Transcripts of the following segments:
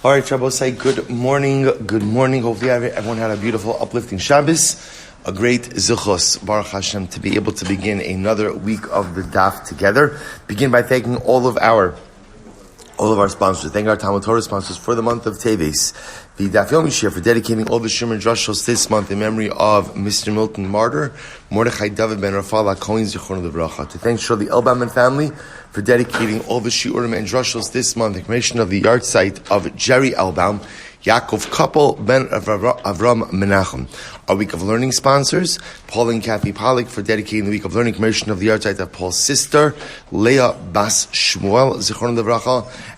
All right, Shabbosai, good morning. Hopefully everyone had a beautiful, uplifting Shabbos, a great zechus, Baruch Hashem, to be able to begin another week of the Daf together. Begin by thanking all of our sponsors. Thank our TALMUD TORAH sponsors for the month of Teves. The Daf Yomi Shiur for dedicating all the Shir and Drushos this month in memory of Mr. Milton Marder, Mordechai Dovid ben Rephael HaKohen. To thank Shirley Elbaum Family for dedicating all the Shiurim and Drushos this month in commemoration of the yahrzeit of Gerald Elbaum, Yaakov Kopel ben R Avraham Menachem. Our week of learning sponsors, Paul and Kathy Pollack for dedicating the week of learning commemoration of the yahrzeit of Paul's sister, Leah bas Shmuel,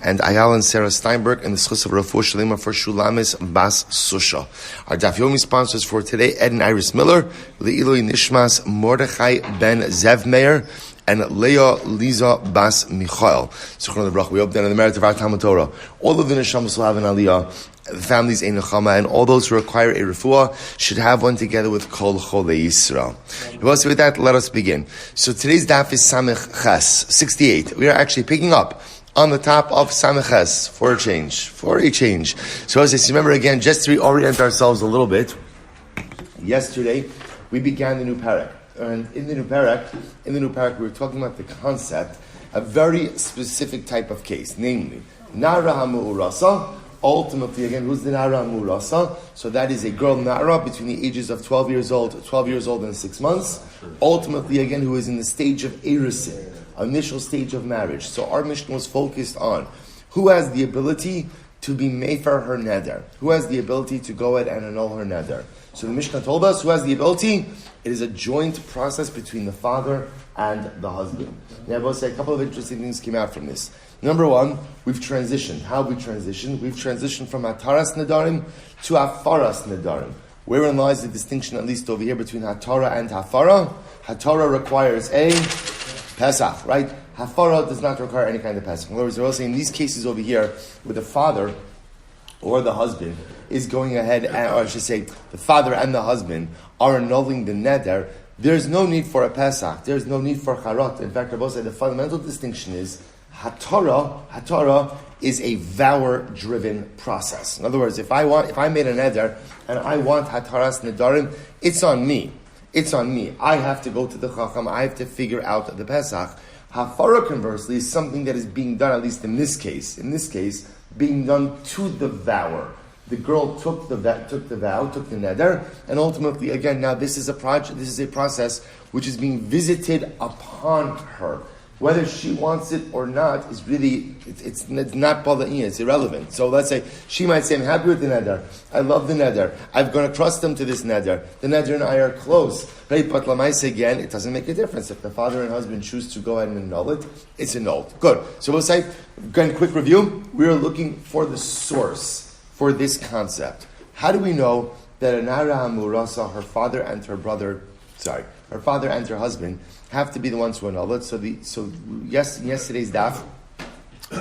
and Ayal Sara Steinberg, and the zechus of refuah shelaimah for Shulamis bas Susha. Our Daf Yomi sponsors for today, Ed and Iris Miller, nishmas Mordechai ben Zeev and Leeza bas Michoel. We hope that in the merit of our TALMUD TORAH, all of the neshamas will have an aliyah, the families a neshama, and all those who require a refuah should have one together with Kol Cholei Yisrael. With that, let us begin. So today's daf is Samech Ches 68. We are actually picking up on the top of Samech Ches for a change. So as I remember again, just to reorient ourselves a little bit, yesterday we began the new parak. And in the new parak, we were talking about the concept, a very specific type of case, namely, Nara HaMu'urasa. Ultimately, again, who's the Nara HaMu'urasa? So that is a girl Nara between the ages of 12 years old and 6 months. Ultimately, again, who is in the stage of Erusin, initial stage of marriage. So our mission was focused on who has the ability to be mefer her neder, who has the ability to go ahead and annul her neder. So the Mishnah told us who has the ability. It is a joint process between the father and the husband. Now, I will say a couple of interesting things came out from this. Number one, we've transitioned. How have we transitioned? We've transitioned from Hataras Nedarim to Hafaras Nedarim. Wherein lies the distinction, at least over here, between Hatara and Hafara? Hatara requires a Pesach, right? Hafara does not require any kind of Pesach. In other words, they're all saying in these cases over here, where the father or the husband is going ahead, or I should say, the father and the husband are annulling the neder, there's no need for a Pesach. There's no need for charot. In fact, Rabbi said the fundamental distinction is Hatara is a vower-driven process. In other words, if I made a neder and I want Hataras Nedarim, it's on me. I have to go to the Chacham. I have to figure out the Pesach. Hafara, conversely, is something that is being done, at least in this case, being done to the vower. The girl took the vow, took the neder, and ultimately, again, now this is a process which is being visited upon her. Whether she wants it or not is really, it's not bala'iyah, it's irrelevant. So let's say, she might say, I'm happy with the neder, I love the neder, I'm going to trust them to this neder, the neder and I are close, right? But lamaisa, again, it doesn't make a difference. If the father and husband choose to go ahead and annul it, it's annulled. Good. So we'll say, again, quick review, we are looking for the source for this concept. How do we know that a Nara HaMu'urasa, her father and her husband, have to be the ones who annul it? Yesterday's daf,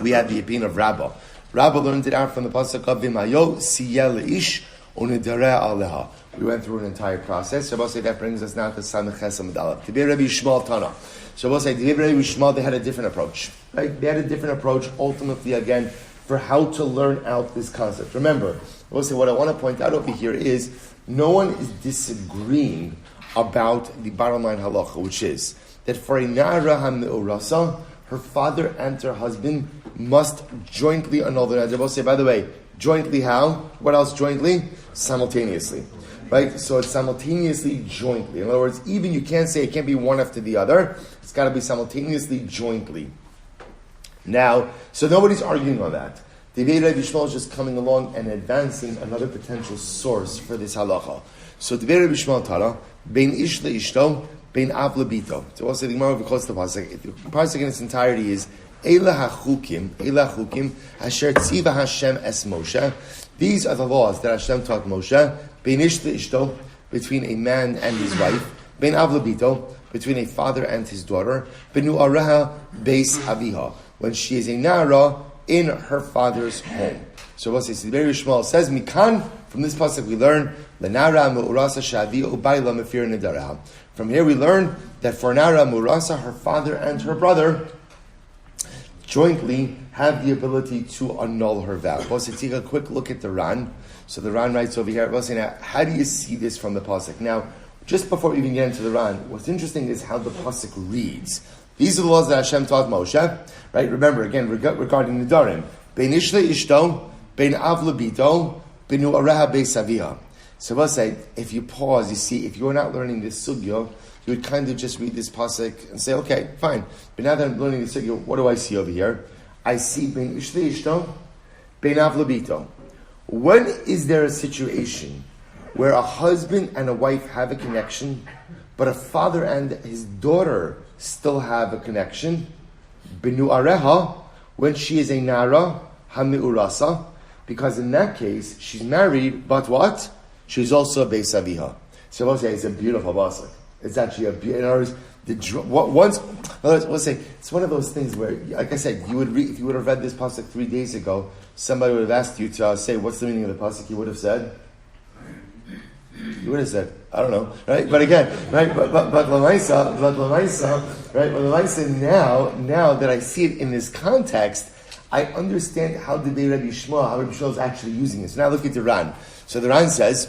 we had the opinion of Rabbah. Rabbah learned it out from the pasuk of Vimayo Siyel Ish Unidare Aleha. We went through an entire process. So we'll say that brings us now to Samech Ches Amud Aleph. To be Rabbi Shmuel Tana. So we'll say to be Rabbi Shmuel, they had a different approach. Right? They had a different approach. Ultimately, again, for how to learn out this concept. Remember, we'll say what I want to point out over here is no one is disagreeing about the bottom line halacha, which is that for a Nara HaMu'urasa, her father and her husband must jointly annul the neder. We'll say, by the way, jointly how? What else jointly? Simultaneously. Right? So it's simultaneously jointly. In other words, even you can't say it can't be one after the other. It's got to be simultaneously jointly. Now, so nobody's arguing on that. The Rabbi Shmuel is just coming along and advancing another potential source for this halacha. So the Rabbi Shmuel Tara, bein ish leishto, bein av lebito. So also the Gemara quotes the pasuk. The pasuk in its entirety is Eila hachukim, asher tziva Hashem es Moshe. These are the laws that Hashem taught Moshe. Bein ish leishto, between a man and his wife. Bein av lebito, between a father and his daughter. Benu areha beis aviha, when she is a nara in her father's home. So what says the Rebbe Shmuel says, Mikan, from this pasuk we learn, L'nara mu'urasa shadi ubayla mefir nedaraha. From here we learn that for nara mu'urasa, her father and her brother jointly have the ability to annul her vow. Let's take a quick look at the Ran. So the Ran writes over here, now, how do you see this from the pasuk? Now, just before we even get into the Ran, what's interesting is how the pasuk reads. These are the laws that Hashem taught Moshe, right? Remember, again, regarding Nedarim. Bein ishle ishto, bein av lebito, benu areha beis aviha. So we'll say, if you pause, you see, if you're not learning this sugya, you would kind of just read this pasuk and say, okay, fine. But now that I'm learning this sugya, what do I see over here? I see bein ishle ishto, bein av lebito. When is there a situation where a husband and a wife have a connection, but a father and his daughter still have a connection? Benu areha, when she is a nara, hami'urasa, because in that case, she's married, but what? She's also a beis aviha. So we'll say it's a beautiful pasuk. It's actually a beautiful. We'll say it's one of those things where, like I said, you would if you would have read this pasuk 3 days ago, somebody would have asked you to say, "What's the meaning of the pasuk?" You would have said, "I don't know," right? But again, right? But Lamaisa, right? But Lamaisa, now that I see it in this context, I understand how did they Rabbi Shmuel, how Rabbi Shmuel is actually using this. Now look at the Ran. So the Ran says,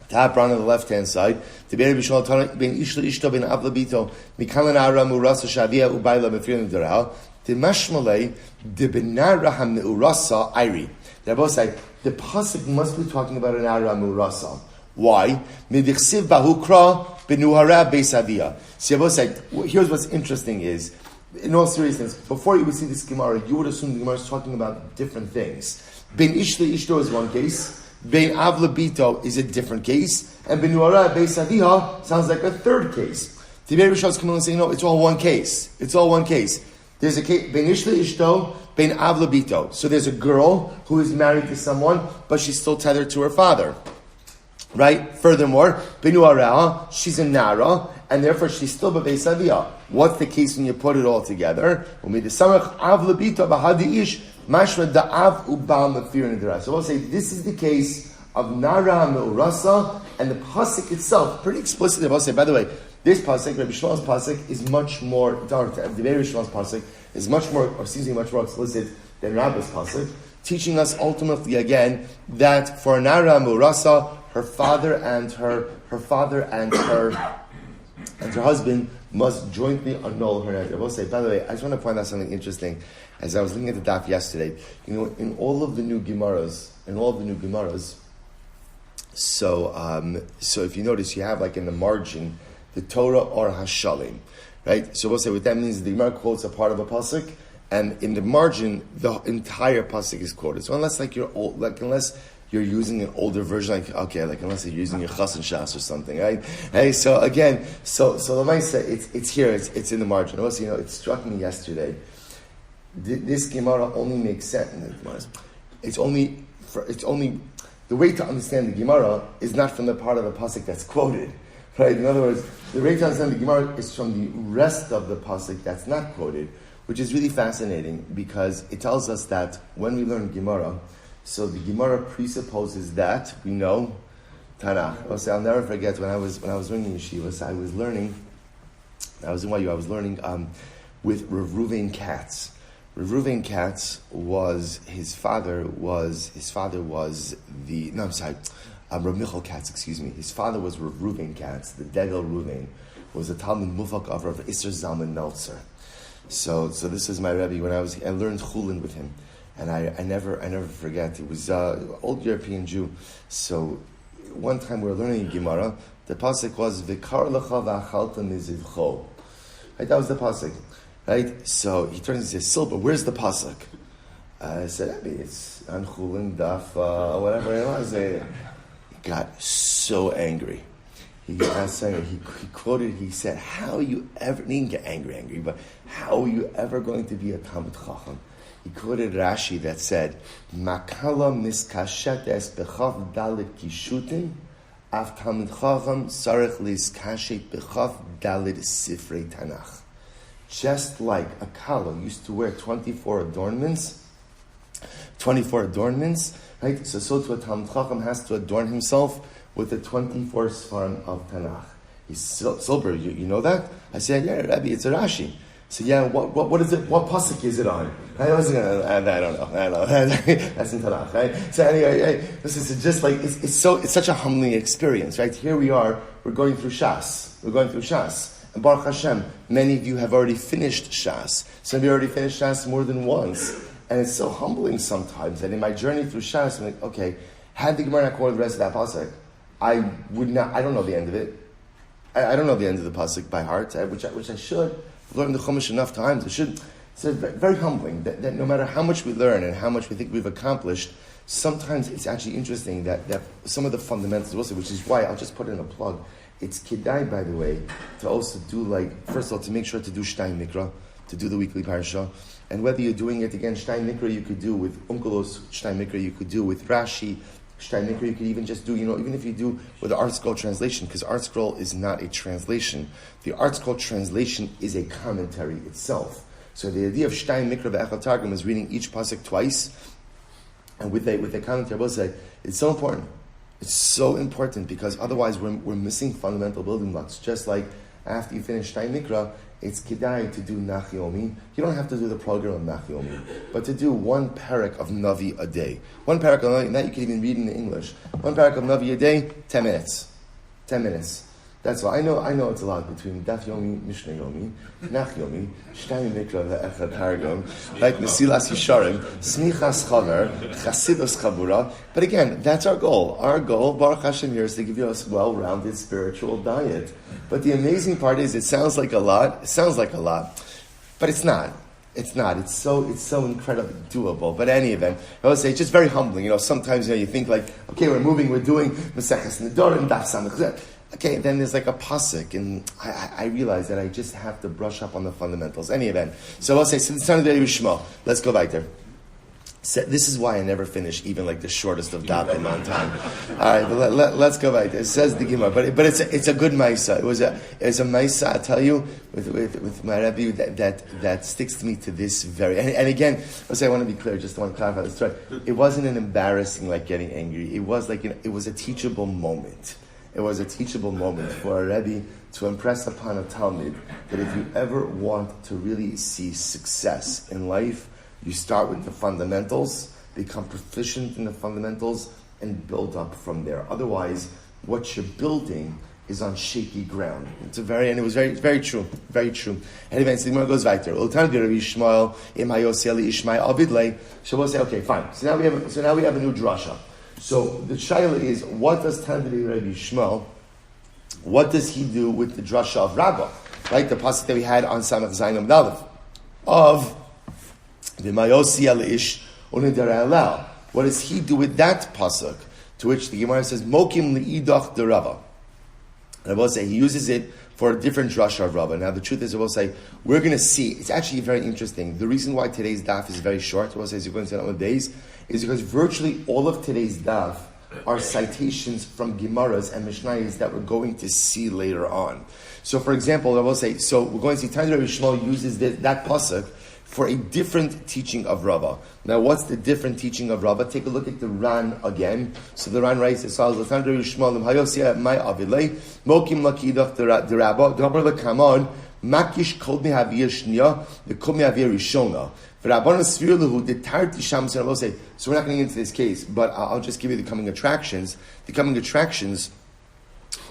top Ran on the left-hand side, to be Rabbi Shmuel, ben ishla ishto ben avlabito, mikalan ara murasa shavia ubayla mefir nedarah, the mashmalei de benara hamneurasa iri. They both say the pasuk must be talking about an ara murasa. Why? Midichsiv bahukra benuhara beisavia. So they both say, here's what's interesting is, in all seriousness, before you would see this Gemara, you would assume the Gemara is talking about different things. Ben ishla ishto is one case. Ben avla bito is a different case, and ben nuara beis aviha sounds like a third case. Tiberi Rishon's coming and saying, no, it's all one case. It's all one case. There's a case, ben ishla ishto, ben avla bito. So there's a girl who is married to someone, but she's still tethered to her father. Right? Furthermore, ben nuara, she's a nara, and therefore she's still beis aviha. What's the case when you put it all together? Umidisamach avla bito bahadi ish. Mashra da'av ubal mafir nedarim. So we'll say this is the case of Nara Me'urasa, and the pasuk itself, pretty explicitly. I'll say, by the way, this pasuk, Rabbi Shmuel's pasuk, is much more. The Rabbi Shmuel's pasuk is much more explicit than Rabbi's pasuk, teaching us ultimately again that for Nara Me'urasa, her father and her husband must jointly annul her neder. I will say, by the way, I just want to point out something interesting. As I was looking at the daf yesterday, in all of the new Gemaras, so if you notice, you have like in the margin, the Torah or Hashalim, right? So we'll say what that means is the Gemara quotes a part of a pasuk, and in the margin, the entire pasuk is quoted. So unless unless you're using an older version, unless you're using your chassan shas or something, right? Hey, so again, so Lamaisa, it's here, it's in the margin. Also, it struck me yesterday. This Gemara only makes sense. It's only the way to understand the Gemara is not from the part of the pasuk that's quoted, right? In other words, the way to understand the Gemara is from the rest of the pasuk that's not quoted, which is really fascinating because it tells us that when we learn Gemara, so the Gemara presupposes that we know Tanakh. I'll never forget when I was learning yeshiva. I was learning with Rav Ruvain Katz. Rav Ruvain Katz his father was Rav Michoel Katz, excuse me. His father was Rav Ruvain Katz, the Degel Ruvain, was a Talmud Mufak of Rav Isser Zalman Meltzer. So this is my Rebbe when I learned Chulin with him, and I never forget. It was old European Jew. So one time we were learning Gemara. The pasuk was Vikar lecha v'achalta mizivcho. Right, that was the pasuk. Right, so he turns and says, Silba, where's the pasuk? I said, it's on Chulin Daf, whatever it was. He got so angry. He quoted, he said, how are you ever, he didn't get angry, but how are you ever going to be a Talmud Chacham? He quoted Rashi that said, Makala miskashetes bechav dalit kishutin, af Talmud Chacham sarech liskashet bechav dalit sifrei Tanakh. Just like a kala used to wear 24 adornments, right? So to a Talmud Chacham has to adorn himself with the 24 Sfarim of Tanakh. He's Silber, you know that? I said, yeah, Rabbi, it's a Rashi. So yeah, what is it? What pasuk is it on? I don't know. That's in Tanakh, right? So anyway, this is just like it's such a humbling experience, right? Here we are. We're going through Shas. And Baruch Hashem, many of you have already finished Shas. Some of you already finished Shas more than once, and it's so humbling sometimes. And in my journey through Shas, I'm like, okay, had the Gemara not quoted the rest of that pasuk, I don't know the end of it. I don't know the end of the pasuk by heart, which I should. I've learned the Chumash enough times. It's very humbling that no matter how much we learn and how much we think we've accomplished, sometimes it's actually interesting that some of the fundamentals also, which is why I'll just put in a plug. It's kidai, by the way, to also do first of all, to make sure to do Shtein Mikra, to do the weekly parasha. And whether you're doing it again, Shtein Mikra you could do with Unkelos, Shtein Mikra you could do with Rashi, Shtein Mikra you could even just do, even if you do with the Art Scroll translation, because Art Scroll is not a translation. The Art Scroll translation is a commentary itself. So the idea of Shtein Mikra ve'echad Targum is reading each pasuk twice, and with a commentary, I will say, it's so important. It's so important because otherwise we're missing fundamental building blocks. Just like after you finish Shtein Mikra, it's kedai to do Nach Yomi. You don't have to do the program of Nach Yomi, but to do one parak of Navi a day. One parak of Navi, and that you can even read in English. One parak of Navi a day, 10 minutes. 10 minutes. That's why I know it's a lot between Daf Yomi, Mishnah Yomi, Nach Yomi, Shtein Mikra ve'echad Targum, like Mesilas Yesharim, Smichas Chaver, Chasidus Chabura. But again, that's our goal. Our goal, Baruch Hashem, here is to give you a well-rounded spiritual diet. But the amazing part is, it sounds like a lot, but it's not. It's not. It's so incredibly doable. But in any event, I would say it's just very humbling. Sometimes you think okay, we're doing Maseches Nedarim, Daf Samach. Okay, then there's a pasuk, and I realize that I just have to brush up on the fundamentals. Any event. So I'll say, so it's time to do Shmuel. Let's go back there. So this is why I never finish even the shortest of Dafim on time. All right, but let's go back there. It says the Gemara, but it's a good Maisa. It was a Maisa, I tell you, with my Rebbe that sticks to me to this very. And again, I'll say I want to be clear. Just want to clarify this story. It wasn't an embarrassing getting angry. It was it was a teachable moment. It was a teachable moment for a Rebbe to impress upon a Talmud that if you ever want to really see success in life, you start with the fundamentals, become proficient in the fundamentals, and build up from there. Otherwise, what you're building is on shaky ground. And it was very, very true, very true. Anyway, so the Gemara goes weiter. Shmuel, so we'll say, okay, fine. So now we have a new drasha. So the shaila is, what does Talmudei Rabbi Shmuel, what does he do with the drasha of Rabbah? Right, the pasuk that we had on Samach Zayin Amud Aleph of the Mayosi al Ish Unidar Alal. What does he do with that pasuk? To which the Gemara says, Mokim liidach de Rabbah. And I will say he uses it for a different drasha of Rabbah. Now the truth is, I will say we're going to see. It's actually very interesting. The reason why today's daf is very short, I will say, as you're going to see on the days, is because virtually all of today's daf are citations from Gemaras and Mishnayos that we're going to see later on. So, for example, I will say, so we're going to see Talmudei Rabbi Shmuel uses that pasuk for a different teaching of Rabbah. Now, what's the different teaching of Rabbah? Take a look at the Ran again. So the Ran writes, "So Talmudei Rabbi Shmuel Hayosia my avilei mokim lakidach the Rabbah dabar lekamon makish kol mehavir shnia the kol mehavir rishona." So we're not getting into this case, but I'll just give you the coming attractions. The coming attractions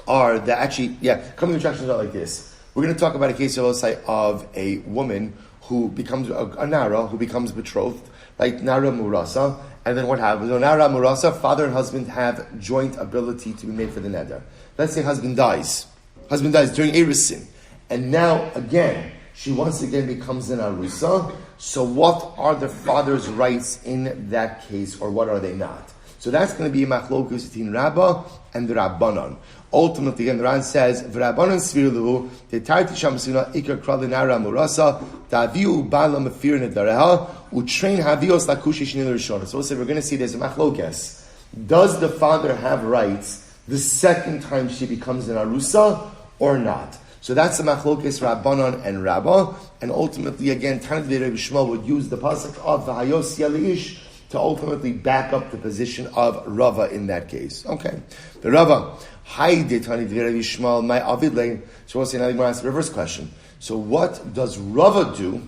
are coming attractions are like this. We're going to talk about a case of a woman who becomes a Nara, who becomes betrothed, like Nara Murasa, and then what happens? So Nara Murasa, father and husband have joint ability to be made for the Neder. Let's say husband dies during Erisin, and now again, she once again becomes an Arusa. So what are the father's rights in that case, or what are they not? So that's going to be a machlokus between Rabbah and the Rabbanon. Ultimately, again, the Ran says, "V'Rabbanon svirluhu tetarti shamsuna ikar kralinara murasa taviu bala mafir nedareha utrain havios lakushi shnil rishona." So we're going to see there's a machlokas. Does the father have rights the second time she becomes an arusa or not? So that's the machlokes Rabbanon and Rabbah, and ultimately again, Talmudei Rabbi Shmuel would use the pasuk of the Hayos Yalish to ultimately back up the position of Rava in that case. Okay. The Rava, Hi Detani Dvirav Shmuel, my Avidle. So we'll say now we're going to ask the reverse question. So what does Rava do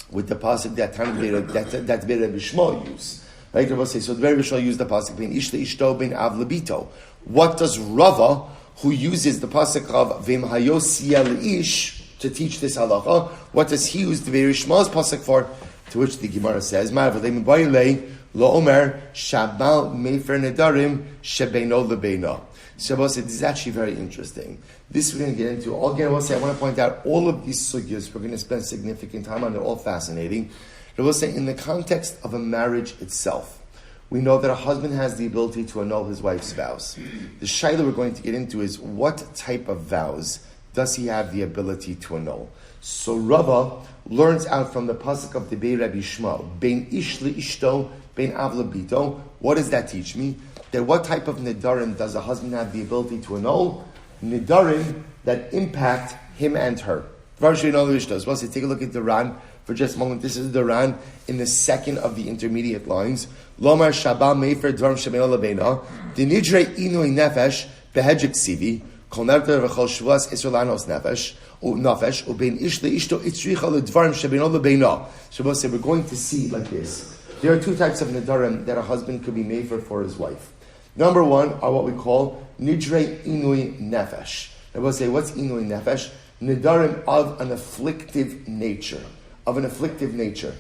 with the pasuk that Dvirav Shmuel use? Right? Rava says, so Dvirav Shmuel used the pasuk bein ish leishto bein av lebito. What does Rava, who uses the pasuk of Vim Hayos Yel Ish to teach this halacha, what does he use the Dvirav Shmuel's pasuk for? To which the Gemara says, "Ma'avalei mibayilei lo omer shabal mefer nedarim shebeino lebeino." So this is actually very interesting. This we're going to get into. Again, I want to point out all of these sugyas. We're going to spend significant time on. They're all fascinating. I will say, in the context of a marriage itself, we know that a husband has the ability to annul his wife's vows. The shayla we're going to get into is what type of vows does he have the ability to annul? So Rava learns out from the pasuk of the Bei Rabbi Shmuel, Bein ish leishto, bein av lebito. What does that teach me? That what type of nedarim does a husband have the ability to annul? Nedarim that impact him and her. Well, take a look at the Ran for just a moment. This is the Ran in the second of the intermediate lines. Lomar shabal mefer dvarim shebeino lebeino. Dinidre inui nefesh behedjik sivi. Kol nerter v'chol shvuas isur lanos nefesh. Nafesh ubein ish leishto itzricha ledvarim shebeino lebeino. Shabbos said we're going to see like this. There are two types of nedarim that a husband could be made for his wife. Number one are what we call nidre inui nefesh. I will say, what's inui nefesh? Nedarim of an afflictive nature. Of an afflictive nature.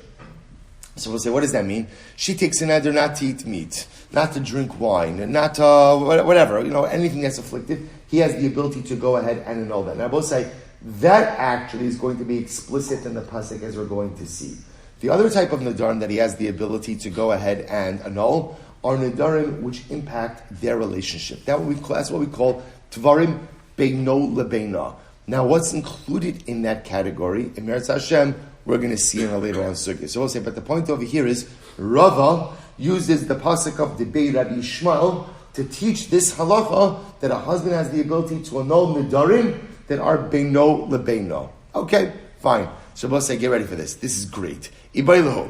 So we'll say, what does that mean? She takes a neder not to eat meat, not to drink wine, not to whatever, anything that's afflictive. He has the ability to go ahead and annul that. And I will say, that actually is going to be explicit in the pasuk as we're going to see. The other type of nedarim that he has the ability to go ahead and annul are nedarim which impact their relationship. That's what we call tvarim beino lebeina. Now, what's included in that category? In Meretz Hashem, we're going to see in a later on sugya. So we'll say, but the point over here is Rava uses the pasuk of the Bei Rabbi Shmuel to teach this halacha that a husband has the ability to annul nedarim that are beino lebeino. Okay, fine. So we'll say, get ready for this. This is great. Ibaylahu.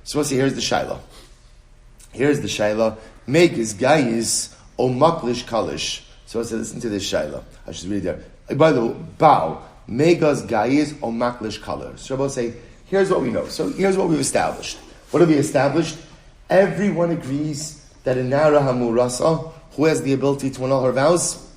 So we'll say, here's the shayla. Megas gayis o maklish kalish. So we'll say, listen to this shayla. I should read it there. Ibaylahu, bow. Megas gayis o maklish kalish. So we'll say, here's what we know. So here's what we've established. What have we established? Everyone agrees that a nara hamurasa, who has the ability to annul her vows?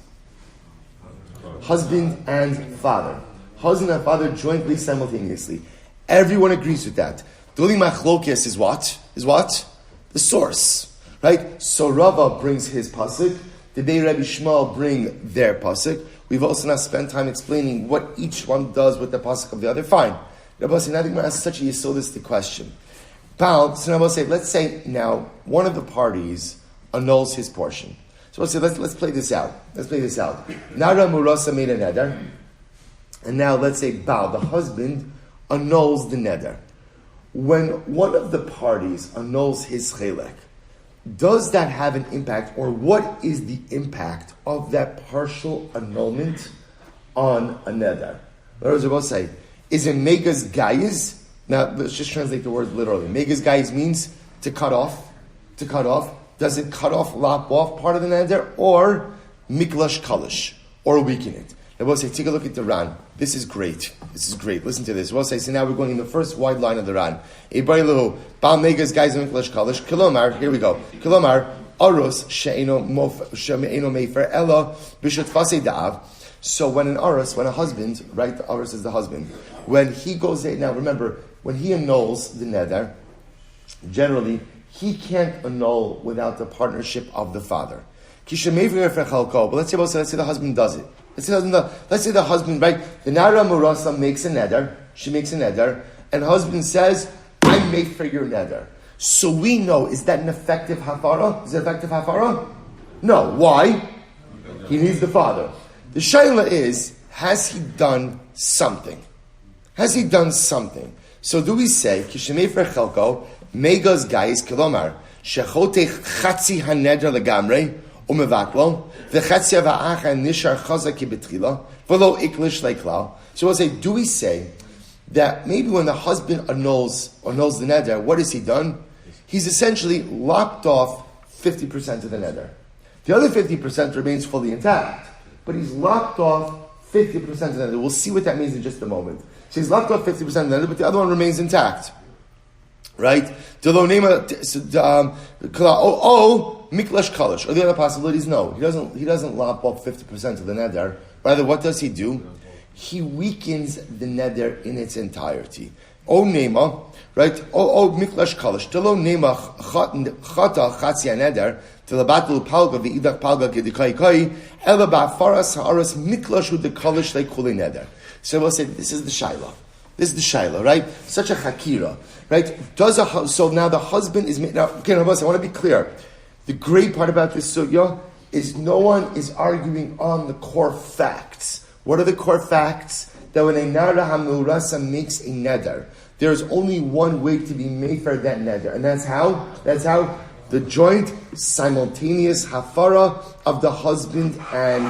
Husband and father. Husband and father jointly, simultaneously. Everyone agrees with that. The only machlokes is what? The source. Right? So Rava brings his pasuk. The Bei Rabbi Shmuel bring their pasuk. We've also now spent time explaining what each one does with the pasuk of the other. Fine. Rabbi said, I think we're asking such a yesodistic question. So Rabbi said, let's say now one of the parties annuls his portion. So let's play this out. Nara Murasa made a neder. And now let's say the husband annuls the neder. When one of the parties annuls his chelek, does that have an impact, or what is the impact of that partial annulment on a neder? In other words, we'll say, is it megas gayis? Now let's just translate the word literally. Megas gayis means to cut off. Does it cut off, lop off part of the neder, or miklash kalish, or weaken it? I will say, take a look at the Ran. This is great. Listen to this. We'll say, so now we're going in the first wide line of the Ran. Ebaylahu, Bal Megas Guys Miklash Kalish, Kilomar, here we go. Kilomar, Aros, She'eno Mefer, Ella, Bishot Fasei Da'av. So when a husband, right, the Aros is the husband, when he goes in, now remember, when he annuls the neder, generally, he can't annul without the partnership of the father. But let's say the husband does it. Let's say the husband, right? The Nara Murasa makes a neder. She makes a neder. And husband says, I make for your neder. So we know, is that an effective hafara? Is it effective hafara? No. Why? He needs the father. The shayla is, has he done something? So do we say, Kishemei for chelko, megas gais kilomar, shechotech chatzi haneder legamrei, umevatlo, v'chatzia va'acha nishar chazaki betchila, v'lo iklish leiklal. So we'll say, do we say that maybe when the husband annuls the neder, what has he done? he's essentially lopped off 50% of the neder. The other 50% remains fully intact, but he's lopped off 50% of the neder. We'll see what that means in just a moment. So he's lopped off 50% of the neder, but the other one remains intact. Right? Miklash kalash. Or the other possibility is no. He doesn't lop off 50% of the neder. Rather, what does he do? He weakens the neder in its entirety. O nema, right? Miklash kalash. Telo nema chata chatzia neder. Telabatul palga v'idach palga gedikai kai. Ela ba'faras ha'aras miklashu de kalash like kule neder. So we'll say this is the shaila. This is the shaila, right? Such a hakira, right? So now the husband is made. Now, okay, I want to be clear. The great part about this sugya is no one is arguing on the core facts. What are the core facts? That when a nara hamurasa makes a neder, there is only one way to be made for that neder, and that's how the joint simultaneous hafara of the husband and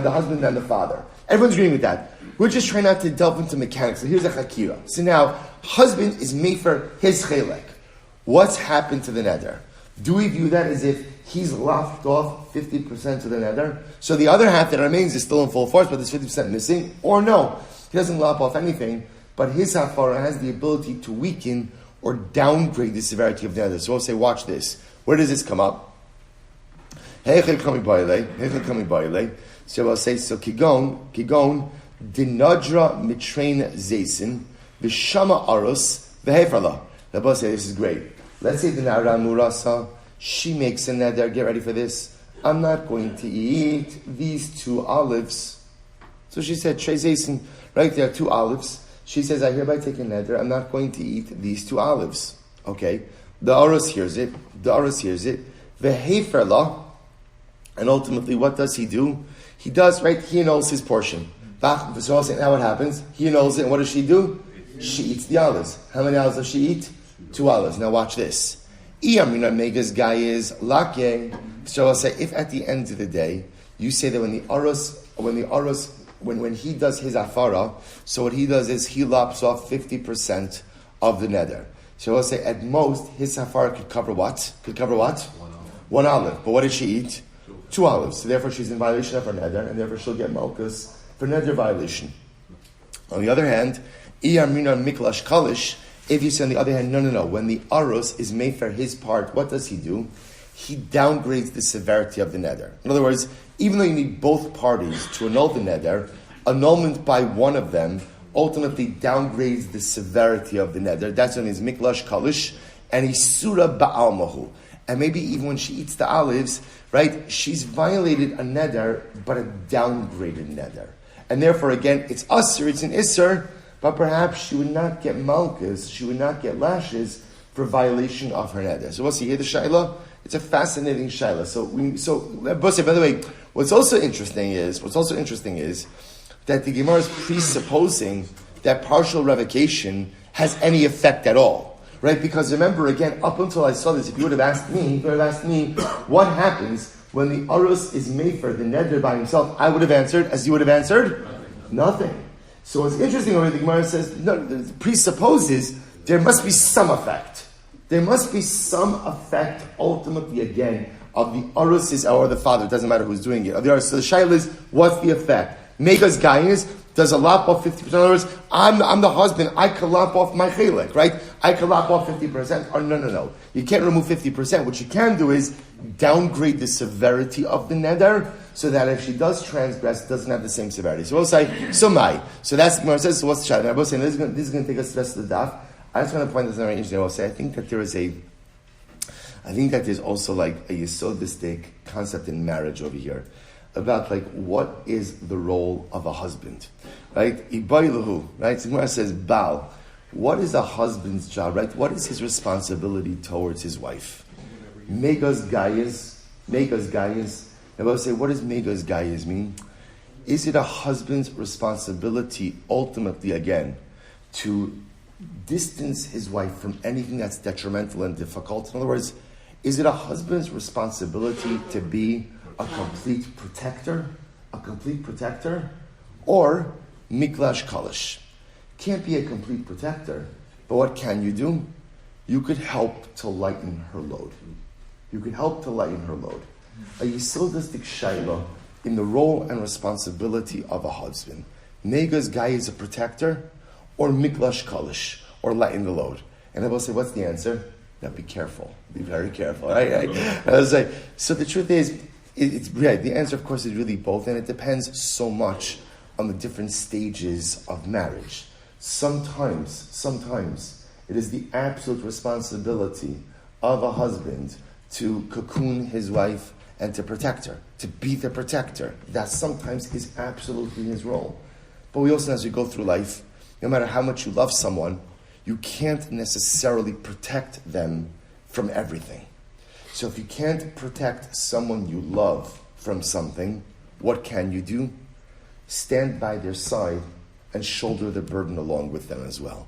the husband and the father. Everyone's agreeing with that. We're just trying not to delve into mechanics. So here's a hakira. So now, husband is made for his chelek. What's happened to the neder? Do we view that as if he's lopped off 50% of the neder? So the other half that remains is still in full force, but there's 50% missing? Or no, he doesn't lop off anything, but his hafara has the ability to weaken or downgrade the severity of the neder. So we'll say, watch this. Where does this come up? So I'll say, so kigon, dinadra mitrain zaysin, v'shama arus, v'hefrala. I'll say, this is great. Let's say the nara murasa, she makes a neder, get ready for this. I'm not going to eat these 2 olives. So she said, trei zaysin, right there, 2 olives. She says, I hereby take a neder, I'm not going to eat these 2 olives. Okay. The arus hears it. V'hefrala. And ultimately, what does he do? He does, right? He annuls his portion. Now what happens? He annuls it, and what does she do? She eats the olives. How many olives does she eat? 2 olives. Now watch this. Mega's guy is lake. So I'll say, if at the end of the day, you say that when he does his afara, so what he does is he lops off 50% of the neder. So I'll say, at most, his afara could cover what? 1 olive. But what did she eat? 2 olives. So therefore she's in violation of her neder, and therefore she'll get malchus for neder violation. On the other hand, iyarminan miklash kalish, if you say on the other hand, no. When the arus is made for his part, what does he do? He downgrades the severity of the neder. In other words, even though you need both parties to annul the neder, annulment by one of them ultimately downgrades the severity of the neder. That's when he's miklash kalish, and he's surah ba'almahu. And maybe even when she eats the olives, right, she's violated a neder, but a downgraded neder. And therefore, again, it's usr, it's an isser, but perhaps she would not get malchus, she would not get lashes for violation of her neder. So what's here the shaila? It's a fascinating shaila. By the way, what's also interesting is that the Gemara is presupposing that partial revocation has any effect at all. Right? Because remember, again, up until I saw this, if you would have asked me, what happens when the arus is made for the neder by himself, I would have answered, as you would have answered, nothing. So what's interesting over the Gemara says, no, it presupposes there must be some effect. There must be some effect, ultimately, again, of the arus or the father. It doesn't matter who's doing it. So the shaila is, what's the effect? Mega's gainis, does a lop off 50%? In other words, I'm the husband, I can lop off my chelek, right? I can lop off 50%. Or no. You can't remove 50%. What you can do is downgrade the severity of the neder so that if she does transgress, it doesn't have the same severity. So we'll say, so that's what Gemara says, so what's the shot? And I was saying, this is going to take us to the rest of the daf. I just want to point this out very interesting. I will say, I think that there's also like a yesodistic concept in marriage over here about like what is the role of a husband, right? Ibayluhu, right? So Gemara says, Baal, what is a husband's job, right? What is his responsibility towards his wife? Megas gayas. I will say, what does megas gayas mean? Is it a husband's responsibility, ultimately, again, to distance his wife from anything that's detrimental and difficult? In other words, is it a husband's responsibility to be a complete protector, or miklash kalish? Can't be a complete protector, but what can you do? you could help to lighten her load. You could help to lighten her load. A yisildistic shayla in the role and responsibility of a husband. Negas guy is a protector, or miklash kalish, or lighten the load. And I will say, what's the answer? Now be careful. Be very careful. Right? I was like, so the truth is, it's right. The answer, of course, is really both, and it depends so much on the different stages of marriage. Sometimes it is the absolute responsibility of a husband to cocoon his wife and to protect her, to be the protector. That sometimes is absolutely his role. But we also, as we go through life, no matter how much you love someone, you can't necessarily protect them from everything. So if you can't protect someone you love from something, what can you do? Stand by their side and shoulder the burden along with them as well.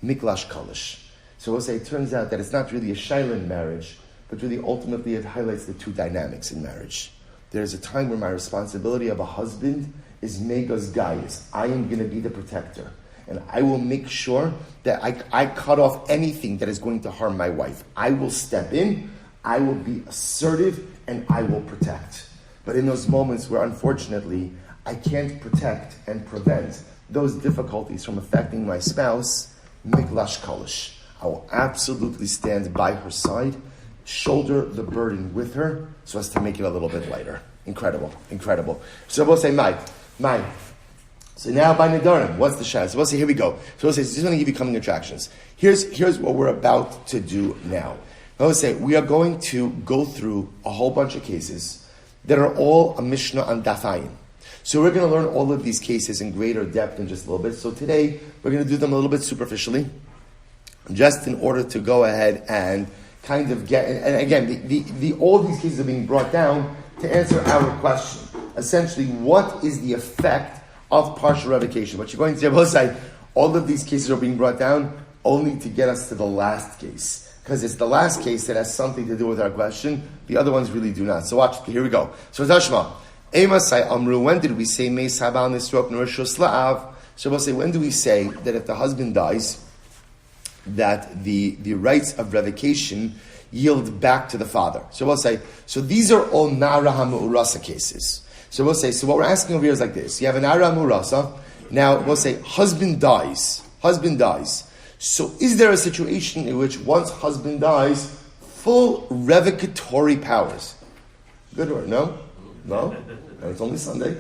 Miklash kalish. So we'll say it turns out that it's not really a shayla in marriage, but really ultimately it highlights the two dynamics in marriage. There's a time where my responsibility of a husband is megas gaius. I am going to be the protector. And I will make sure that I cut off anything that is going to harm my wife. I will step in, I will be assertive, and I will protect. But in those moments where, unfortunately, I can't protect and prevent those difficulties from affecting my spouse, miklash kalish. I will absolutely stand by her side, shoulder the burden with her, so as to make it a little bit lighter. Incredible. So we'll say, Mai. So now by Nedarim, what's the shayla? So we'll say, here we go. So we'll say, just want to give you coming attractions. Here's what we're about to do now. We'll say, we are going to go through a whole bunch of cases that are all a Mishnah on Daf Ayin. So we're going to learn all of these cases in greater depth in just a little bit. So today, we're going to do them a little bit superficially, just in order to go ahead and kind of get, and again, all these cases are being brought down to answer our question. Essentially, what is the effect of partial revocation? But you're going to both say, all of these cases are being brought down only to get us to the last case. Because it's the last case that has something to do with our question. The other ones really do not. So watch, here we go. So Tashma, Emasai Amru, when did we say Meis Habal Nisrok Nerishos La'av? So we'll say, when do we say that if the husband dies, that the rights of revocation yield back to the father? So we'll say, so these are all Nara HaMu'urasa cases. So we'll say, so what we're asking over here is like this. You have an Nara HaMu'urasa. Now we'll say, husband dies. So is there a situation in which once husband dies, full revocatory powers? Good word, no? No? It's only Sunday.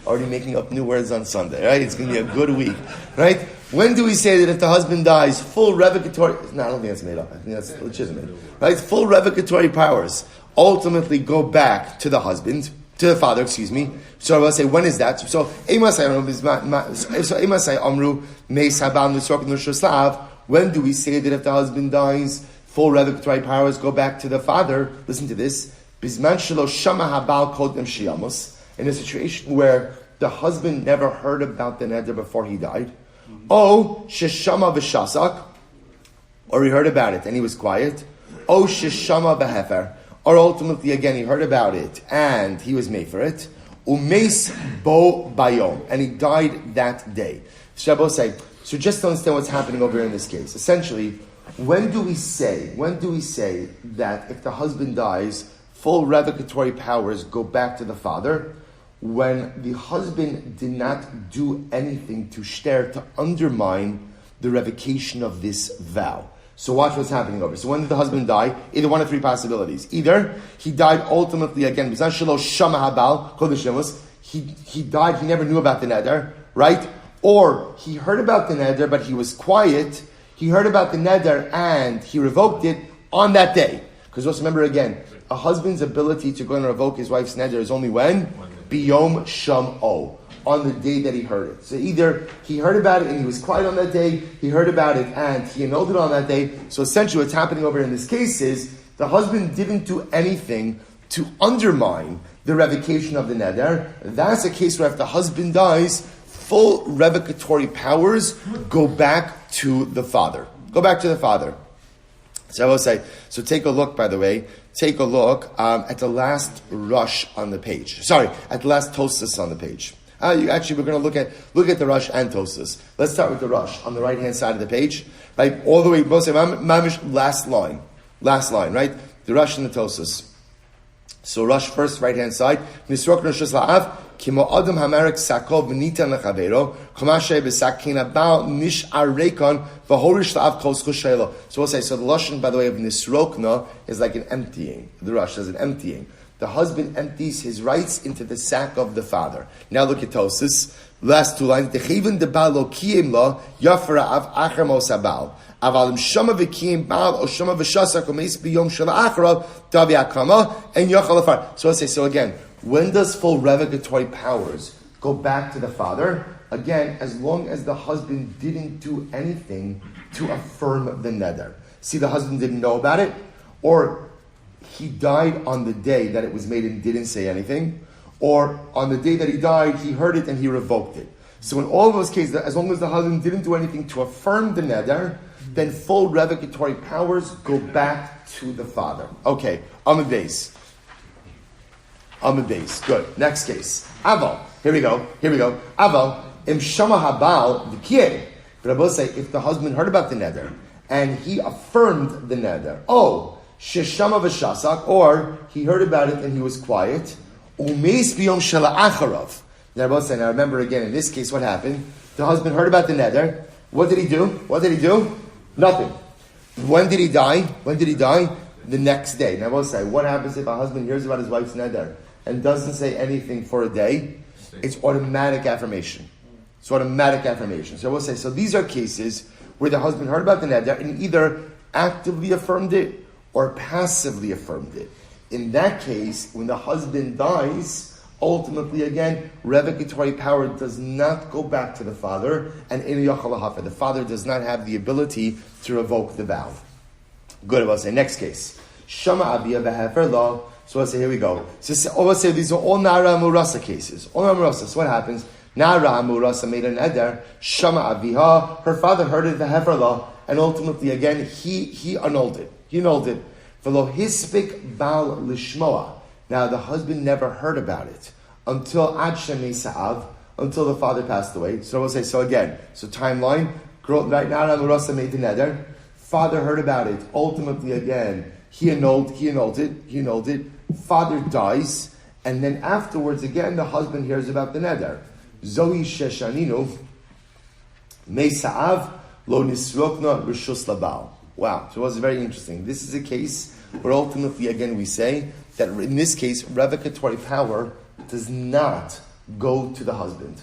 Already making up new words on Sunday, right? It's going to be a good week, right? When do we say that if the husband dies, full revocatory... No, I don't think that's made up. I think that's legitimate. Right? Full revocatory powers ultimately go back to the husband, to the father, excuse me. So I'll say, when is that? So, when do we say that if the husband dies, full revocatory powers go back to the father? Listen to this. In a situation where the husband never heard about the neder before he died. Oh, sheshama v'shasak, or he heard about it and he was quiet. Oh, sheshama v'hefer, or ultimately again he heard about it and he was made for it. Umeis bo bayom, and he died that day. So just to understand what's happening over here in this case. Essentially, when do we say that if the husband dies, full revocatory powers go back to the father? When the husband did not do anything to undermine the revocation of this vow. So watch what's happening over. So when did the husband die? Either one of three possibilities. Either he died ultimately again, he died, he never knew about the neder, right? Or he heard about the neder, but he was quiet. He heard about the neder and he revoked it on that day. Because just remember again, a husband's ability to go and revoke his wife's neder is only when? Biyom Sham'o, on the day that he heard it. So either he heard about it and he was quiet on that day, he heard about it and he annulled it on that day. So essentially what's happening over in this case is the husband didn't do anything to undermine the revocation of the neder. That's a case where if the husband dies, full revocatory powers go back to the father. So I will say, so take a look, by the way, at the last rush on the page. At the last tosas on the page. We're going to look at the Rush and Tosas. Let's start with the Rush on the right hand side of the page, right? All the way, mamish, last line, right? The Rush and the Tosas. So Rush first, right hand side. Nisrok neshus la'av kimo adam hamarek sakov v'nitan lechavero chamashe b'sakina bal nish arekon v'horish la'av kol zechus. So we'll say, so the Lashon, by the way, of nisrokna is like an emptying. The Rush is an emptying. The husband empties his rights into the sack of the father. Now look at Tosas. Last two lines. Techivin debal lo kiyim lo yafra av achar mosabal. Avalim shama v'kiyim bal o shama v'shasa komeis b'yom shela acharav davi akama and yachal afar. So let's say, so again, when does full revocatory powers go back to the father? Again, as long as the husband didn't do anything to affirm the neder. See, the husband didn't know about it, or he died on the day that it was made and didn't say anything, or on the day that he died, he heard it and he revoked it. So in all of those cases, as long as the husband didn't do anything to affirm the neder, then full revocatory powers go back to the father. Okay, on the base. Good. Next case. Aval. Here we go. Aval. Im shama habal v'kiyeh. But I will say, if the husband heard about the neder and he affirmed the neder, sheshama v'shasak, or he heard about it and he was quiet, umeis b'yom shela acharav. Now remember again, in this case, what happened? The husband heard about the neder. What did he do? Nothing. When did he die? The next day. Now I will say, what happens if a husband hears about his wife's neder and doesn't say anything for a day? It's automatic affirmation. So I will say, so these are cases where the husband heard about the neder and either actively affirmed it or passively affirmed it. In that case, when the husband dies, ultimately again, revocatory power does not go back to the father, and the father does not have the ability to revoke the vow. Good, I'll say, next case. Shama aviyah v'hefer lo. So I'll say, here we go. So I'll say, these are all Nara Murasa cases. All Nara Murasa. So what happens? Nara Murasa made an eder. Shama aviyah. Her father heard it, v'hefer lo, and ultimately again, he annulled it. V'lo hispik bal lishmoa. Now the husband never heard about it until Ad Shemei Sa'av, until the father passed away. So we'll say, so timeline, girl, right now Murasa made the neder, father heard about it, ultimately again, he annulled it, father dies, and then afterwards again the husband hears about the neder. Zoe Sheshaninu, Mei Sa'av, Lo Nisrokna Rishus Labal. Wow, so it was very interesting. This is a case where ultimately again we say that in this case, revocatory power does not go to the husband.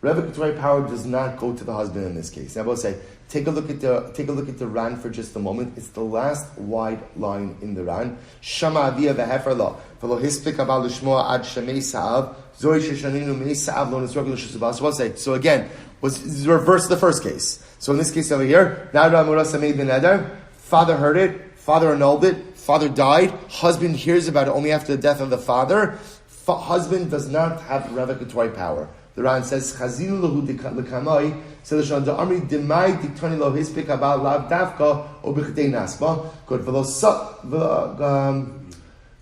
Revocatory power does not go to the husband in this case. Now I will say, take a look at the Ran for just a moment. It's the last wide line in the Ran. Shama aviyah v'hefer lo v'lo hispik abal l'shmoa ad shemei sa'av zoi sheshaninu mei sa'av lo nisrok l'shusabal. So I'll say, so again, was reverse the first case. So in this case over here, Nara Murasa made the neder, father heard it, father annulled it, father died, husband hears about it only after the death of the father. Husband does not have revocatory power. The Ran says, Chazinu lahu l'kamai, so the Shon da'amri demai diktani lo hispik abal lav davka o b'chdei nasma. Good.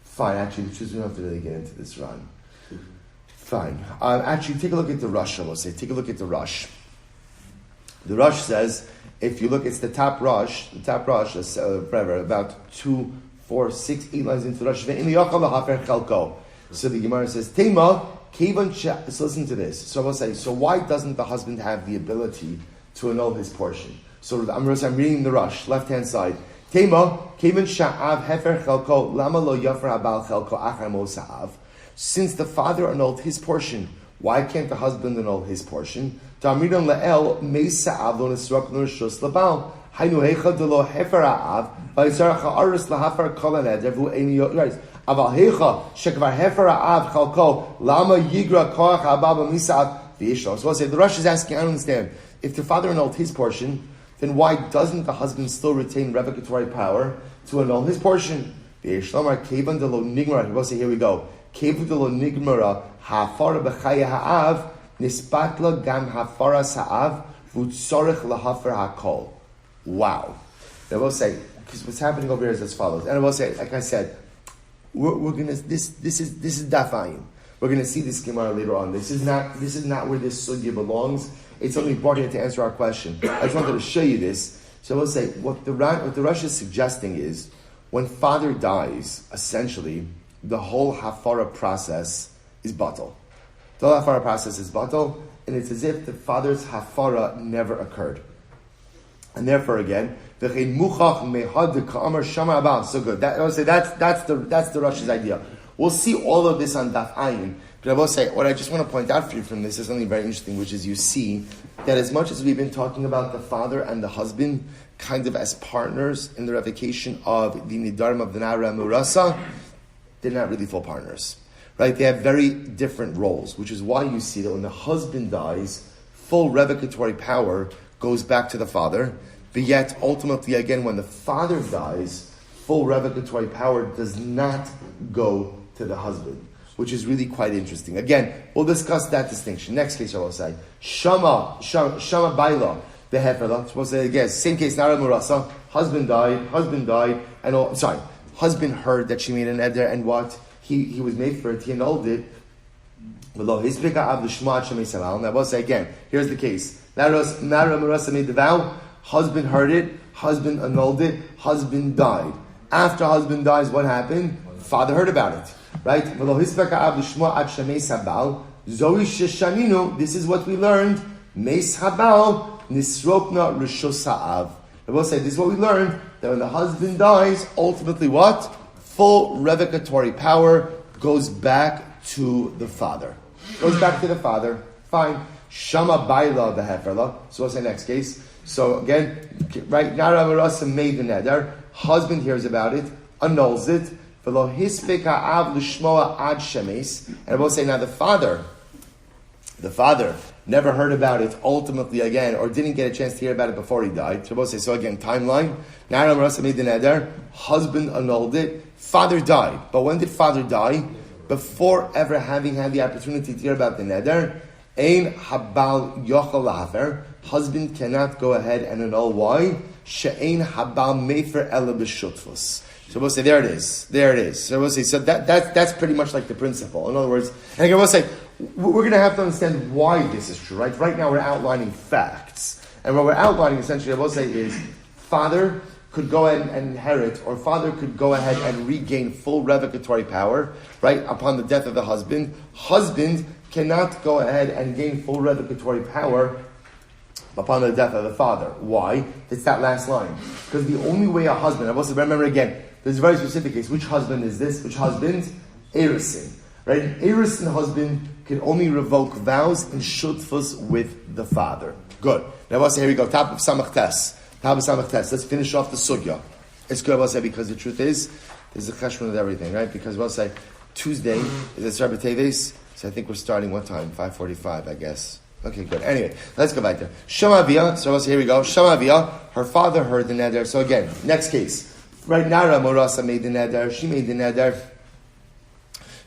Fine, actually, we don't have to really get into this Ran. Fine. Actually, take a look at the Rush, I will say. Take a look at the Rush. The Rush says, if you look, it's the top Rush, about 2, 4, 6, 8 lines into the Rush. So the Gemara says, Tema, so listen to this. So I will say, so why doesn't the husband have the ability to annul his portion? So I'm reading the Rush, left-hand side. Tema, Kevan sha'av hefer chelko, lama lo yafra abal chelko achar mo sa'av. Since the father annulled his portion, why can't the husband annul his portion? Ta'amiran la'el mei sa'av lo nisrok l'rishus labal. Hainu hecha de lo hefer ha'av, v'yisar ha'aris lahafar kol ha'neder v'u eini yoris. Aval hecha shekvar hefer ha'av chalko, lama yigra koach ha'abal b'misa'av v'yishlo. So I'll say, the Rush is asking, I don't understand. If the father annulled his portion, then why doesn't the husband still retain revocatory power to annul his portion? V'yishlomar kevan de lo nigmara. We'll say, here we go. Kevan de lo nigmara ha'afara b'chaya ha'av nispatla gam ha'afara sa'av v'utzorech lahafer ha'kol. Wow. Then we'll say, because what's happening over here is as follows. And I will say, like I said, we're gonna this is Daf Ayim. We're going to see this Gemara later on. This is not where this sugya belongs. It's only brought here to answer our question. I just wanted to show you this. So we'll say, what the Rosh is suggesting is, when father dies, essentially, the whole hafara process is batal. The whole hafara process is batal, and it's as if the father's hafara never occurred. And therefore, again, so good. That's the Rosh's idea. We'll see all of this on Daf Ayin. But I will say, what I just want to point out for you from this is something very interesting, which is you see that as much as we've been talking about the father and the husband kind of as partners in the revocation of the Nedarim of the Nara Murasa, they're not really full partners. Right? They have very different roles, which is why you see that when the husband dies, full revocatory power goes back to the father, but yet ultimately again when the father dies, full revocatory power does not go to the husband, which is really quite interesting. Again, we'll discuss that distinction. Next case I will say, Shama Baila, the Hefela, supposed to say again, same case, Nara Murasa, husband died, husband heard that she made an eder, and what? He was made for it, he annulled it. Now I will say again, here's the case. Nara Murasa made the vow, husband heard it, husband annulled it, husband died. After husband dies, what happened? Father heard about it. Right? This is what we learned. Meis habal nisropna rishos ha'av. I will say, this is what we learned, that when the husband dies, ultimately what? Full revocatory power goes back to the father. Goes back to the father. Fine. Shama baila the heferla. So what's the next case? So again, right, Nara Marasa made the neder. Husband hears about it, annuls it. And I will say now the father never heard about it ultimately again, or didn't get a chance to hear about it before he died. So I will say, so again, timeline. Nara Marasa made the neder. Husband annulled it. Father died. But when did father die? Before ever having had the opportunity to hear about the neder. Ein habal yochel lahafer. Husband cannot go ahead and annul. Why? She'ein habal mefer ela b'shutfus. So we'll say, there it is. So we'll say, so that's pretty much like the principle. In other words, and again we'll say, we're going to have to understand why this is true, right? Right now we're outlining facts. And what we're outlining essentially, I will say, is father could go ahead and inherit, or father could go ahead and regain full revocatory power, right, upon the death of the husband. Husband cannot go ahead and gain full revocatory power upon the death of the father. Why? It's that last line. Because the only way a husband, I will say, remember again, there's a very specific case. Which husband is this? Which husband? Erisin. Right? An Erisin husband can only revoke vows and shutfus with the father. Good. Now I will say, here we go. Top of Samach Tes. Let's finish off the sugya. It's good, I will say, because the truth is, there's a cheshbon with everything, right? Because I will say, Tuesday is at Shabbat Teves, so I think we're starting what time? 5:45, I guess. Okay, good. Anyway, let's go back there. Shamavia, so I will say, here we go. Shamavia, her father heard the neder. So again, next case. Right now, Morasa made the neder. She made the neder.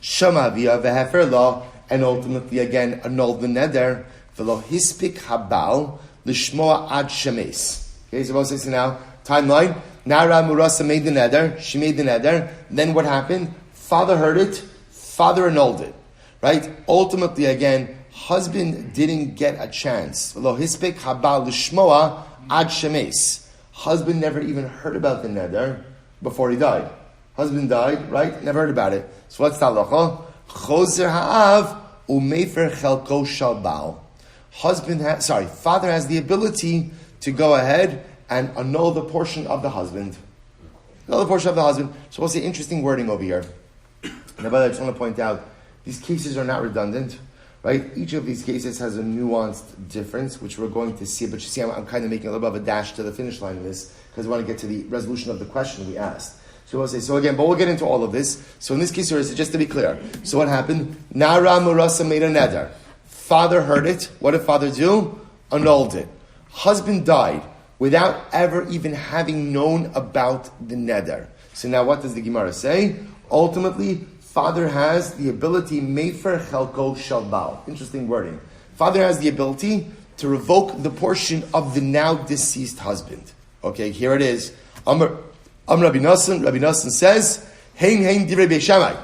Shamavia v'hefer law, and ultimately again annulled the neder. V'lo hispik habal l'shmoa ad shemes. Okay, so we'll say now timeline. Nara Morasa made the neder. She made the neder. Then what happened? Father heard it. Father annulled it. Right. Ultimately, again, husband didn't get a chance. V'lo hispik habal l'shmoa ad shemes. Husband never even heard about the neder before he died. Husband died, right? Never heard about it. So what's the halacha? Choser ha'av umefer chelko shal baal. Father has the ability to go ahead and annul the portion of the husband. So we'll see interesting wording over here. Now, by the way, I just want to point out, these cases are not redundant. Right? Each of these cases has a nuanced difference, which we're going to see. But you see, I'm kind of making a little bit of a dash to the finish line of this, because I want to get to the resolution of the question we asked. So we'll say, so again, but we'll get into all of this. So in this case, just to be clear. So what happened? Nara Murasa made a neder. Father heard it. What did father do? Annulled it. Husband died without ever even having known about the neder. So now what does the Gemara say? Ultimately, father has the ability, mefer chelko shel baal. Interesting wording. Father has the ability to revoke the portion of the now deceased husband. Okay, here it is. Rabbi Nassan says, Hein divrei Beis Shammai.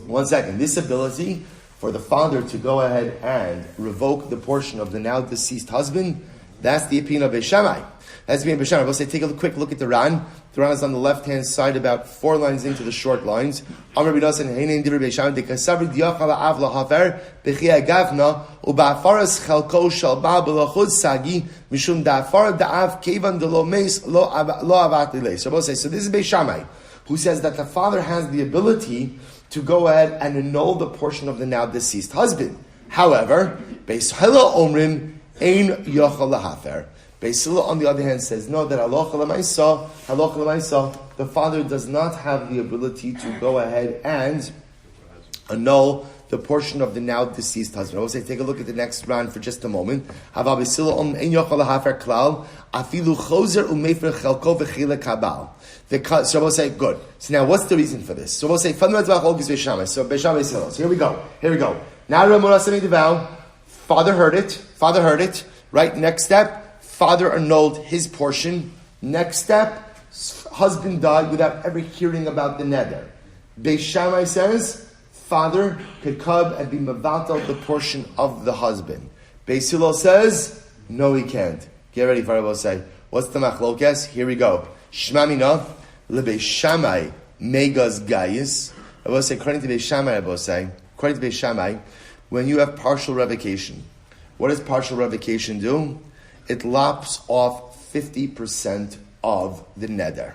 1 second. This ability for the father to go ahead and revoke the portion of the now deceased husband, that's the opinion of Beis Shammai. That's the opinion of Beis Shammai. We'll say, take a quick look at the Ran. The Ran is on the left-hand side, about 4 lines into the short lines. Amar Rabbi Nosson, Heinen Divrei Beis Shammai, Dekasavri Diachal Av Lahaver, Bechia Gavna, Uba'afaras Chalko Shal Ba B'Lachud Sagi, Mishum Da'afar Da'av Kevan Delo Meis Lo Avat Lilei. So we'll say, so this is Beis Shammai, who says that the father has the ability to go ahead and annul the portion of the now deceased husband. However, Beis Hillel Omrim Ein Yochel Lahafer. Beis Hillel, on the other hand, says no, that halacha l'maisa, the father does not have the ability to go ahead and annul the portion of the now deceased husband. I will say, take a look at the next round for just a moment. Beis Hillel Ein Yochel Lahafer klal afilu chozer umefer chelko v'chile kabal. So we'll say, good. So now, what's the reason for this? So we'll say, fundamentally, Beis Shammai. So Beis Shammai Beis Hillel. So here we go. Now, Ramorasa made the vow. Father heard it. Right. Next step. Father annulled his portion. Next step. Husband died without ever hearing about the neder. Beis Shammai says, father could come and be mevatel the portion of the husband. Beis Hillel says, no, he can't. Get ready for what I will say. What's the machlokes? Here we go. Shmamina. Beis Shammai megas gayis. I will say, according to Beis Shammai, when you have partial revocation, what does partial revocation do? It lops off 50% of the neder.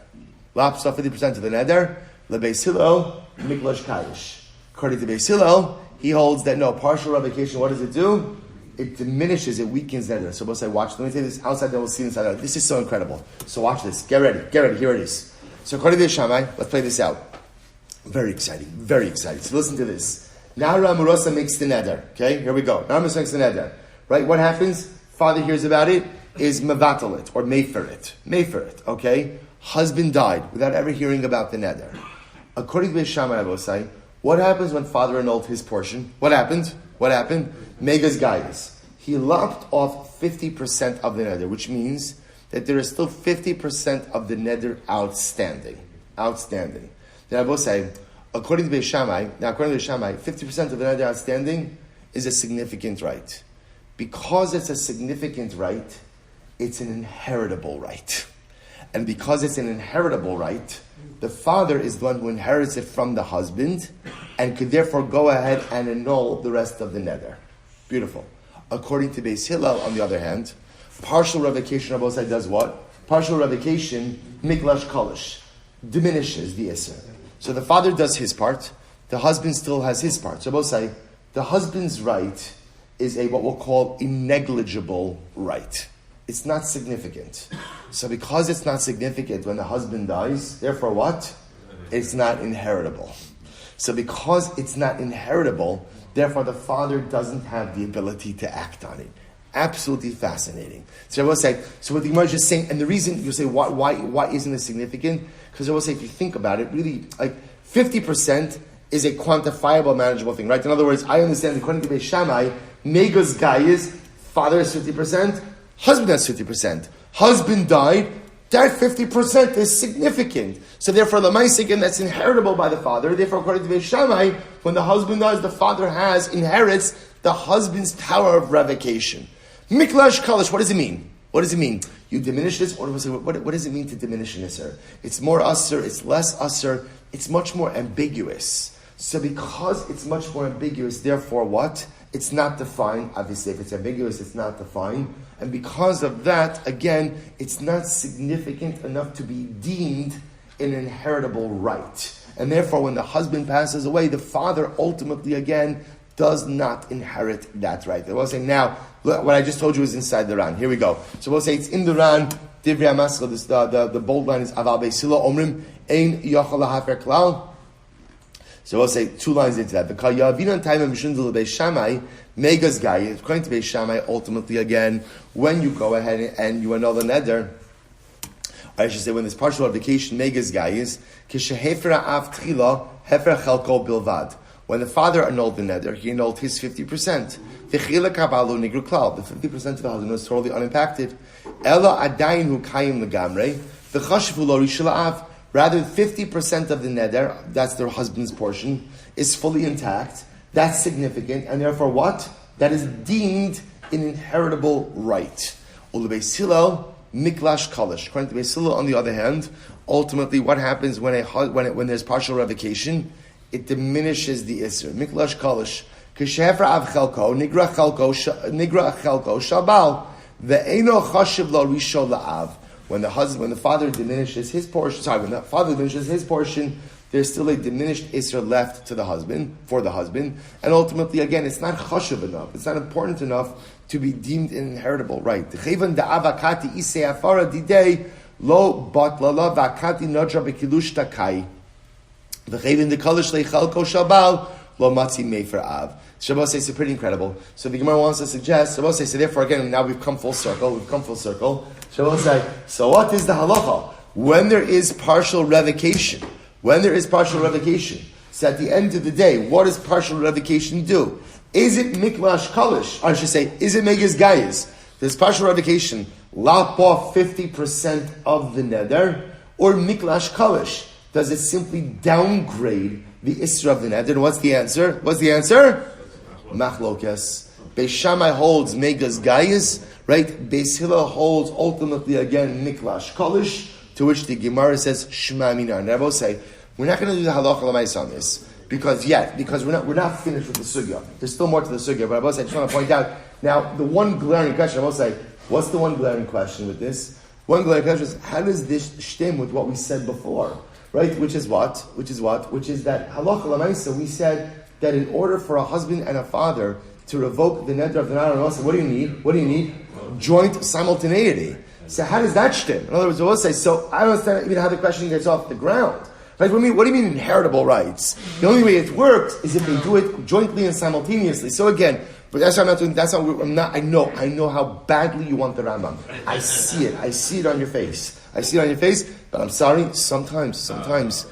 Lops off 50% of the neder. Beis Hillel miklash kayish. According to Beis Hillel, he holds that no, partial revocation, what does it do? It diminishes, it weakens neder. So we'll say, watch, let me say this outside, then we'll see inside out. This is so incredible. So watch this. Get ready, here it is. So according to Beis Shammai, let's play this out. Very exciting. So listen to this. Now Ramurasa makes the neder. Okay, here we go. Now Ramurasa makes the neder. Right, what happens? Father hears about it, is mevatel it, or mefer it. Okay? Husband died without ever hearing about the neder. According to Beis Shammai, I will say, what happens when father annulled his portion? What happened? Megas gayas. He lopped off 50% of the neder, which means that there is still 50% of the neder outstanding. Then I will say, according to Beis Shammai, 50% of the neder outstanding is a significant right. Because it's a significant right, it's an inheritable right. And because it's an inheritable right, the father is the one who inherits it from the husband and could therefore go ahead and annul the rest of the neder. Beautiful. According to Beis Hillel, on the other hand, partial revocation on both sides does what? Partial revocation, miklash kolish, diminishes the iser. So the father does his part, the husband still has his part. So both say, the husband's right is what we'll call a negligible right. It's not significant. So because it's not significant when the husband dies, therefore what? It's not inheritable. So because it's not inheritable, therefore the father doesn't have the ability to act on it. Absolutely fascinating. So I will say, so what the Gemara is just saying, and the reason you say, why isn't it significant? Because I will say, if you think about it, really, 50% is a quantifiable, manageable thing, right? In other words, I understand, according to Beis Shammai, megas gayis, father has 50%, husband has 50%. Husband died, that 50% is significant. So therefore, l'maisikin, that's inheritable by the father. Therefore, according to Beis Shammai, when the husband dies, the father inherits the husband's power of revocation. Miklash kalish, what does it mean? You diminish this, or what does it mean to diminish an isser? It's more usser, it's less usser, it's much more ambiguous. So because it's much more ambiguous, therefore what? It's not defined. Obviously, if it's ambiguous, it's not defined. And because of that, again, it's not significant enough to be deemed an inheritable right. And therefore, when the husband passes away, the father ultimately, again, does not inherit that right. We'll say now, what I just told you is inside the Ran. Here we go. So we'll say it's in the Ran. Divrei HaMaskal, the bold line is Aval Beis Hillel Omrim Ein Yochel Lahafer Klal. So we'll say 2 lines into that. According to Beis Shammai, ultimately again, when you go ahead and you annul the neder, I should say when there's partial revocation, megas gayis, when the father annulled the neder, he annulled his 50%. The 50% of the husband was totally unimpacted. Rather, 50% of the neder, that's their husband's portion, is fully intact. That's significant, and therefore what? That is deemed an inheritable right. Beis Hillel, miklash kalish. According to Beis Hillel, on the other hand, ultimately what happens when there's partial revocation? It diminishes the isser. Miklash kalish. Kishefer av chelko, nigra chelko shabal. Ve'eno chashiv lo rishon la'av. When the father diminishes his portion, there's still a diminished isser left to the husband, for the husband, and ultimately, again, it's not chashiv enough, it's not important enough to be deemed an inheritable right. Dechevan da'avakati isei afara didei lo batlala v'akati nodra b'kilush takai. Dechevan dekalish leichalko shabal lo matzi mefer av. Shabbos says it's pretty incredible. So the Gemara wants to suggest, Shabbos says, so therefore again, now we've come full circle. Shabbos say, so what is the halacha? When there is partial revocation, so at the end of the day, what does partial revocation do? Is it miklash kalish? Or I should say, is it megas gayas? Does partial revocation lop off 50% of the neder? Or miklash kalish? Does it simply downgrade the isra of the neder? And what's the answer? Machlokes. Beis Shammai holds megas gayas, right? Beis Hillel holds ultimately again miklash kalish, to which the Gemara says shma mina. And I will say we're not going to do the halacha l'maisa on this because we're not finished with the sugya. There's still more to the sugya, but I will say I just want to point out now the one glaring question. I will say, what's the one glaring question with this? One glaring question is how does this stem with what we said before, right? Which is that halacha l'maisa we said that in order for a husband and a father to revoke the neder of the neder, what do you need? Joint simultaneity. So how does that stem? In other words, we'll say, so I don't understand even how the question gets off the ground. Right? What do you mean inheritable rights? The only way it works is if they do it jointly and simultaneously. So again, but that's what I'm not doing. I know how badly you want the Rambam. I see it on your face. But I'm sorry, sometimes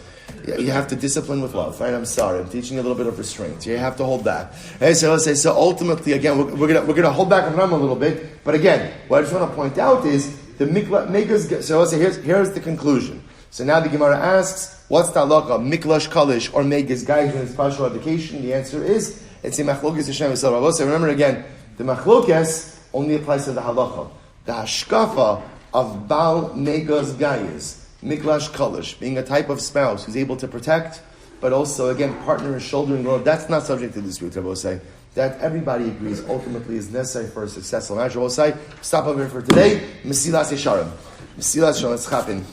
you have to discipline with love, right? I'm sorry. I'm teaching you a little bit of restraint. You have to hold back. Okay, so let's say, so ultimately, again, we're gonna hold back on Rambam a little bit. But again, what I just want to point out is the miklas. So let's say here's the conclusion. So now the Gemara asks, what's the halacha, miklash kalish or megas guys when it's partial education? The answer is it's a machlokes Hashem v'Sal. So remember again, the machlokes only applies to the halacha. The hashkafa of bal megas gayis. Miklash kalish, being a type of spouse who's able to protect, but also, again, partner and shouldering load, that's not subject to dispute, I will say. That everybody agrees ultimately is necessary for a successful marriage. I will say, stop over here for today. Mesilas Yesharim. Let's happen.